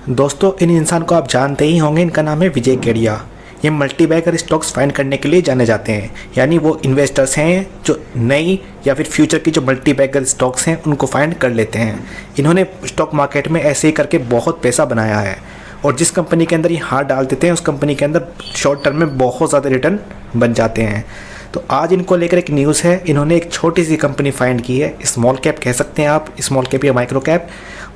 दोस्तों, इन इंसान को आप जानते ही होंगे। इनका नाम है विजय केडिया। ये मल्टीबैगर स्टॉक्स फाइंड करने के लिए जाने जाते हैं। यानी वो इन्वेस्टर्स हैं जो नई या फिर फ्यूचर की जो मल्टीबैगर स्टॉक्स हैं उनको फाइंड कर लेते हैं। इन्होंने स्टॉक मार्केट में ऐसे ही करके बहुत पैसा बनाया है और जिस कंपनी के अंदर ये हाथ डाल देते हैं उस कंपनी के अंदर शॉर्ट टर्म में बहुत ज़्यादा रिटर्न बन जाते हैं। तो आज इनको लेकर एक न्यूज़ है। इन्होंने एक छोटी सी कंपनी फाइंड की है, स्मॉल कैप कह सकते हैं आप, स्मॉल कैप या माइक्रो कैप।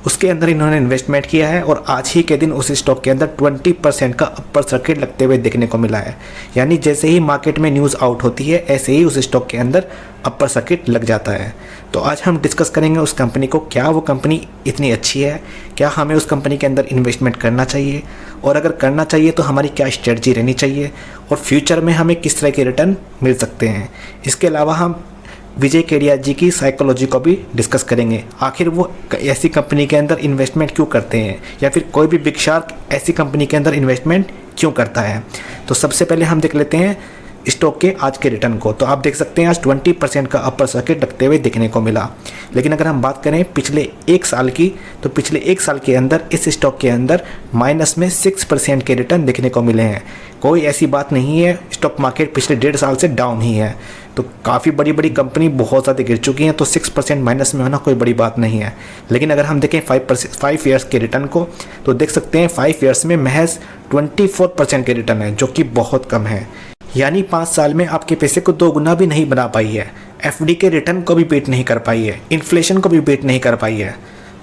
उसके अंदर इन्होंने इन्वेस्टमेंट किया है और आज ही के दिन उस स्टॉक के अंदर 20% का अपर सर्किट लगते हुए देखने को मिला है। यानी जैसे ही मार्केट में न्यूज़ आउट होती है ऐसे ही उस स्टॉक के अंदर अपर सर्किट लग जाता है। तो आज हम डिस्कस करेंगे उस कंपनी को, क्या वो कंपनी इतनी अच्छी है, क्या हमें उस कंपनी के अंदर इन्वेस्टमेंट करना चाहिए और अगर करना चाहिए तो हमारी क्या स्ट्रेटजी रहनी चाहिए और फ्यूचर में हमें किस तरह के रिटर्न मिल सकते हैं। इसके अलावा हम विजय केडिया जी की साइकोलॉजी को भी डिस्कस करेंगे। आखिर वो ऐसी कंपनी के अंदर इन्वेस्टमेंट क्यों करते हैं या फिर कोई भी बिग शार्क ऐसी कंपनी के अंदर इन्वेस्टमेंट क्यों करता है। तो सबसे पहले हम देख लेते हैं स्टॉक के आज के रिटर्न को। तो आप देख सकते हैं आज 20% का अपर सर्किट लगते हुए देखने को मिला। लेकिन अगर हम बात करें पिछले एक साल की, तो पिछले एक साल के अंदर इस स्टॉक के अंदर माइनस में 6% के रिटर्न देखने को मिले हैं। कोई ऐसी बात नहीं है, स्टॉक मार्केट पिछले 1.5 साल से डाउन ही है। तो काफ़ी बड़ी बड़ी कंपनी बहुत ज़्यादा गिर चुकी हैं, तो 6% माइनस में होना कोई बड़ी बात नहीं है। लेकिन अगर हम देखें 5 ईयर्स के रिटर्न को, तो देख सकते हैं 5 ईयर्स में महज 24% के रिटर्न है, जो कि बहुत कम है। यानी 5 साल में आपके पैसे को 2 गुना भी नहीं बना पाई है। एफडी के रिटर्न को भी बीट नहीं कर पाई है, इन्फ्लेशन को भी बीट नहीं कर पाई है।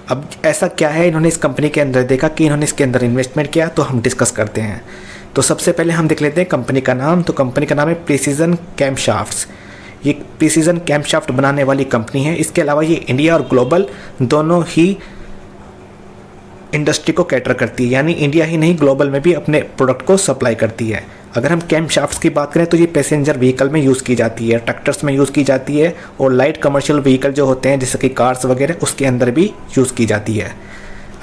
अब ऐसा क्या है इन्होंने इस कंपनी के अंदर देखा कि इन्होंने इसके अंदर इन्वेस्टमेंट किया, तो हम डिस्कस करते हैं। तो सबसे पहले हम देख लेते हैं कंपनी का नाम। तो कंपनी का नाम है प्रिसीजन कैमशाफ्ट्स। ये प्रिसीजन कैमशाफ्ट बनाने वाली कंपनी है। इसके अलावा ये इंडिया और ग्लोबल दोनों ही इंडस्ट्री को कैटर करती है, यानी इंडिया ही नहीं ग्लोबल में भी अपने प्रोडक्ट को सप्लाई करती है। अगर हम कैमशाफ्ट्स की बात करें तो ये पैसेंजर व्हीकल में यूज़ की जाती है, ट्रैक्टर्स में यूज़ की जाती है और लाइट कमर्शियल व्हीकल जो होते हैं जैसे कि कार्स वगैरह उसके अंदर भी यूज़ की जाती है।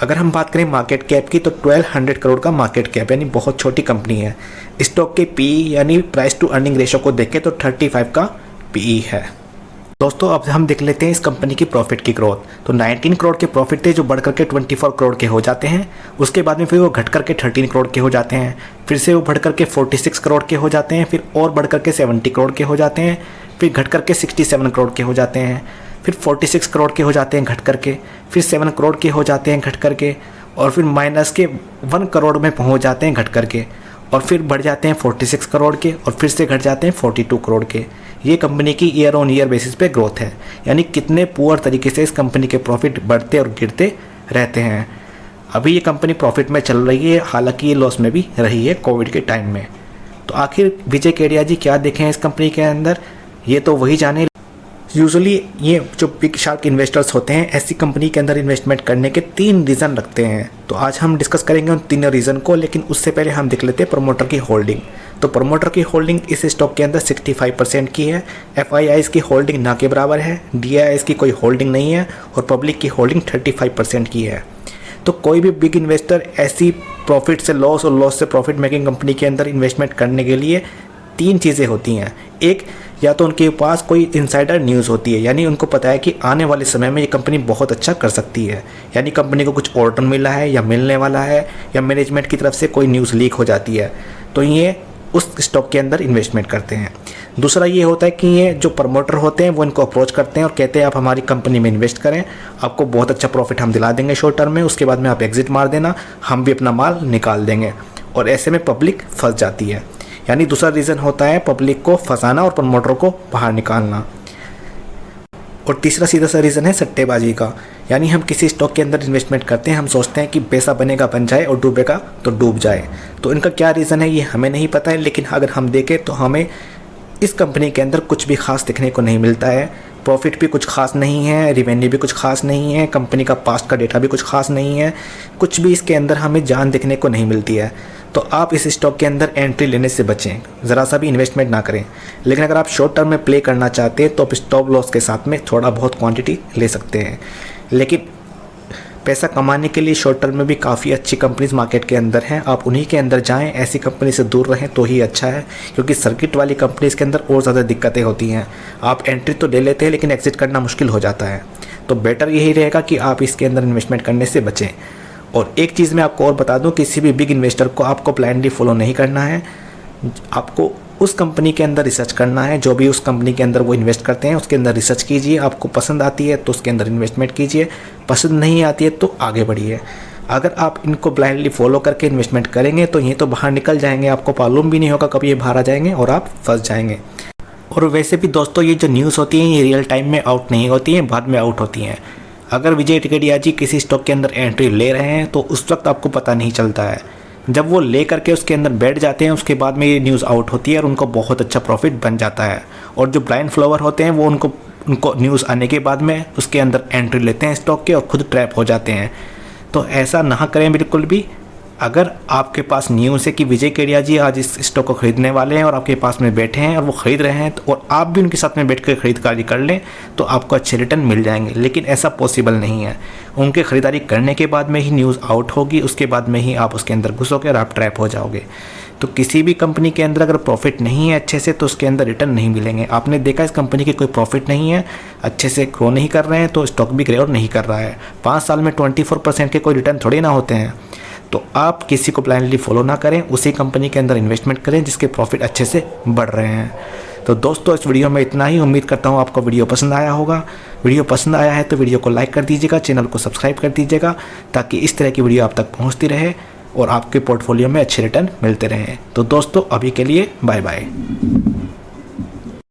अगर हम बात करें मार्केट कैप की, तो 1200 करोड़ का मार्केट कैप, यानी बहुत छोटी कंपनी है। स्टॉक के पीई यानी प्राइस टू अर्निंग रेशो को देखें तो 35 का पीई है। दोस्तों, अब हम देख लेते हैं इस कंपनी की प्रॉफिट की ग्रोथ। तो 19 करोड़ के प्रॉफिट थे जो बढ़ करके 24 करोड़ के हो जाते हैं। उसके बाद में फिर वो घट करके 13 करोड़ के हो जाते हैं, फिर से वो बढ़ करके 46 करोड़ के हो जाते हैं, फिर और बढ़ करके 70 करोड़ के हो जाते हैं, फिर घट करके 67 करोड़ के हो जाते हैं, फिर 46 करोड़ के हो जाते हैं घट करके, फिर 7 करोड़ के हो जाते हैं घट करके, और फिर माइनस के 1 करोड़ में पहुँच जाते हैं घट करके, और फिर बढ़ जाते हैं 46 करोड़ के और फिर से घट जाते हैं 42 करोड़ के। ये कंपनी की ईयर ऑन ईयर बेसिस पे ग्रोथ है। यानी कितने पुअर तरीके से इस कंपनी के प्रॉफिट बढ़ते और गिरते रहते हैं। अभी ये कंपनी प्रॉफिट में चल रही है, हालांकि ये लॉस में भी रही है कोविड के टाइम में। तो आखिर विजय केडिया जी क्या देखें इस कंपनी के अंदर, ये तो वही जाने। यूजुअली ये जो बिग शार्क इन्वेस्टर्स होते हैं ऐसी कंपनी के अंदर इन्वेस्टमेंट करने के 3 रीज़न रखते हैं। तो आज हम डिस्कस करेंगे उन तीनों रीज़न को, लेकिन उससे पहले हम देख लेते हैं प्रमोटर की होल्डिंग। तो प्रमोटर की होल्डिंग इस स्टॉक के अंदर 65% की है। एफआईआईज़ की होल्डिंग ना के बराबर है, डीआईआईज़ की कोई होल्डिंग नहीं है और पब्लिक की होल्डिंग 35% की है। तो कोई भी बिग इन्वेस्टर ऐसी प्रॉफिट से लॉस और लॉस से प्रॉफिट मेकिंग कंपनी के अंदर इन्वेस्टमेंट करने के लिए 3 चीज़ें होती हैं। एक, या तो उनके पास कोई इनसाइडर न्यूज़ होती है, यानी उनको पता है कि आने वाले समय में ये कंपनी बहुत अच्छा कर सकती है, यानी कंपनी को कुछ ऑर्डर मिला है या मिलने वाला है या मैनेजमेंट की तरफ से कोई न्यूज़ लीक हो जाती है, तो ये उस स्टॉक के अंदर इन्वेस्टमेंट करते हैं। दूसरा ये होता है कि ये जो प्रमोटर होते हैं वो इनको अप्रोच करते हैं और कहते हैं आप हमारी कंपनी में इन्वेस्ट करें, आपको बहुत अच्छा प्रॉफिट हम दिला देंगे शॉर्ट टर्म में, उसके बाद में आप एग्जिट मार देना, हम भी अपना माल निकाल देंगे। और ऐसे में पब्लिक फंस जाती है। यानी दूसरा रीज़न होता है पब्लिक को फंसाना और प्रमोटर को बाहर निकालना। और तीसरा सीधा सा रीज़न है सट्टेबाजी का। यानी हम किसी स्टॉक के अंदर इन्वेस्टमेंट करते हैं, हम सोचते हैं कि पैसा बनेगा बन जाए और डूबेगा तो डूब जाए। तो इनका क्या रीज़न है ये हमें नहीं पता है, लेकिन अगर हम देखें तो हमें इस कंपनी के अंदर कुछ भी खास देखने को नहीं मिलता है। प्रॉफिट भी कुछ खास नहीं है, रिवेन्यू भी कुछ खास नहीं है, कंपनी का पास्ट का डेटा भी कुछ खास नहीं है, कुछ भी इसके अंदर हमें जान देखने को नहीं मिलती है। तो आप इस स्टॉक के अंदर एंट्री लेने से बचें, ज़रा सा भी इन्वेस्टमेंट ना करें। लेकिन अगर आप शॉर्ट टर्म में प्ले करना चाहते हैं तो आप स्टॉप लॉस के साथ में थोड़ा बहुत क्वांटिटी ले सकते हैं। लेकिन पैसा कमाने के लिए शॉर्ट टर्म में भी काफ़ी अच्छी कंपनीज मार्केट के अंदर हैं, आप उन्हीं के अंदर जाएं, ऐसी कंपनी से दूर रहें तो ही अच्छा है, क्योंकि सर्किट वाली कंपनीज के अंदर और ज़्यादा दिक्कतें होती हैं। आप एंट्री तो ले लेते हैं लेकिन एग्जिट करना मुश्किल हो जाता है। तो बेटर यही रहेगा कि आप इसके अंदर इन्वेस्टमेंट करने से बचें। और एक चीज़ मैं आपको और बता दूं, किसी भी बिग इन्वेस्टर को आपको ब्लाइंडली फॉलो नहीं करना है। आपको उस कंपनी के अंदर रिसर्च करना है, जो भी उस कंपनी के अंदर वो इन्वेस्ट करते हैं उसके अंदर रिसर्च कीजिए। आपको पसंद आती है तो उसके अंदर इन्वेस्टमेंट कीजिए, पसंद नहीं आती है तो आगे बढ़िए। अगर आप इनको ब्लाइंडली फॉलो करके इन्वेस्टमेंट करेंगे तो ये तो बाहर निकल जाएंगे, आपको मालूम भी नहीं होगा कब ये बाहर आ जाएंगे और आप फंस जाएंगे। और वैसे भी दोस्तों, ये जो न्यूज़ होती हैं ये रियल टाइम में आउट नहीं होती हैं, बाद में आउट होती हैं। अगर विजय टिकैतिया जी किसी स्टॉक के अंदर एंट्री ले रहे हैं तो उस वक्त आपको पता नहीं चलता है, जब वो ले करके उसके अंदर बैठ जाते हैं उसके बाद में ये न्यूज़ आउट होती है और उनको बहुत अच्छा प्रॉफिट बन जाता है। और जो ब्लाइंड फॉलोवर होते हैं वो उनको न्यूज़ आने के बाद में उसके अंदर एंट्री लेते हैं स्टॉक के और खुद ट्रैप हो जाते हैं। तो ऐसा ना करें बिल्कुल भी। अगर आपके पास न्यूज़ है कि विजय टिकैतिया जी आज इस स्टॉक को खरीदने वाले हैं और आपके पास में बैठे हैं और वो खरीद रहे हैं और आप भी उनके साथ में बैठ कर खरीदारी कर लें तो आपको अच्छे रिटर्न मिल जाएंगे, लेकिन ऐसा पॉसिबल नहीं है। उनके ख़रीदारी करने के बाद में ही न्यूज़ आउट होगी, उसके बाद में ही आप उसके अंदर घुसोगे और आप ट्रैप हो जाओगे। तो किसी भी कंपनी के अंदर अगर प्रॉफिट नहीं है अच्छे से तो उसके अंदर रिटर्न नहीं मिलेंगे। आपने देखा इस कंपनी के कोई प्रॉफिट नहीं है, अच्छे से ग्रो नहीं कर रहे हैं तो स्टॉक भी ग्रो नहीं कर रहा है। 5 साल में 24% के कोई रिटर्न थोड़े ना होते हैं। तो आप किसी को ब्लाइंडली फॉलो ना करें, उसी कंपनी के अंदर इन्वेस्टमेंट करें जिसके प्रॉफिट अच्छे से बढ़ रहे हैं। तो दोस्तों, इस वीडियो में इतना ही। उम्मीद करता हूँ आपको वीडियो पसंद आया होगा। वीडियो पसंद आया है तो वीडियो को लाइक कर दीजिएगा, चैनल को सब्सक्राइब कर दीजिएगा ताकि इस तरह की वीडियो आप तक पहुँचती रहे और आपके पोर्टफोलियो में अच्छे रिटर्न मिलते रहें। तो दोस्तों, अभी के लिए बाय बाय।